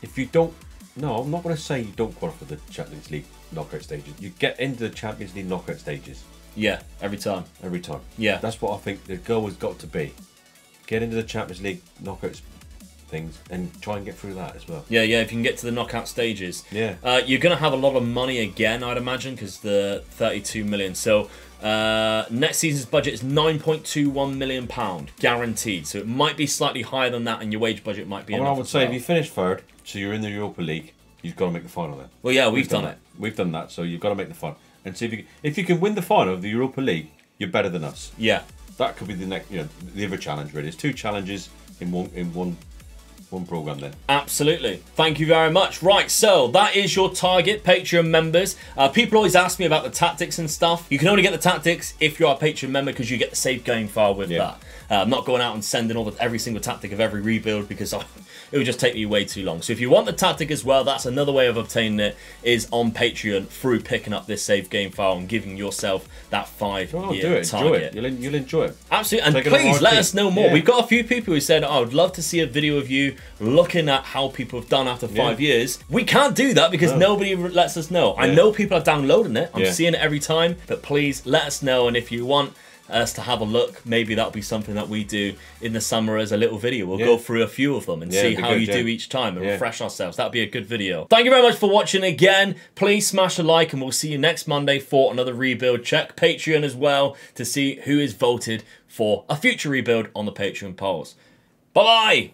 if you don't, no, I'm not going to say you don't qualify for the Champions League knockout stages. You get into the Champions League knockout stages. Yeah, every time. Every time. Yeah. That's what I think the goal has got to be. Get into the Champions League knockouts things and try and get through that as well. Yeah, if you can get to the knockout stages. Yeah. You're going to have a lot of money again, I'd imagine, because the 32 million. So next season's budget is £9.21 million guaranteed. So it might be slightly higher than that, and your wage budget might be enough. I would say if you finish third, so you're in the Europa League, you've got to make the final then. Well, yeah, we've done it. We've done that, so you've got to make the final. And see if you can win the final of the Europa League, you're better than us. Yeah. That could be the next, the other challenge really. It's 2 challenges in one program then. Absolutely. Thank you very much. Right, so that is your target, Patreon members. People always ask me about the tactics and stuff. You can only get the tactics if you're a Patreon member, because you get the save game file with that. I'm not going out and sending every single tactic of every rebuild, because it would just take me way too long. So if you want the tactic as well, that's another way of obtaining it, is on Patreon through picking up this save game file and giving yourself that 5-year target. You'll enjoy it. Absolutely. And please let us know more. Yeah. We've got a few people who said, I would love to see a video of you looking at how people have done after 5 years. We can't do that because nobody lets us know. I know people are downloading it. I'm seeing it every time. But please let us know. And if you want us to have a look, maybe that'll be something that we do in the summer as a little video. We'll go through a few of them and see how you do each time and refresh ourselves. That'd be a good video. Thank you very much for watching again. Please smash a like, and we'll see you next Monday for another rebuild. Check Patreon as well to see who is voted for a future rebuild on the Patreon polls. Bye bye.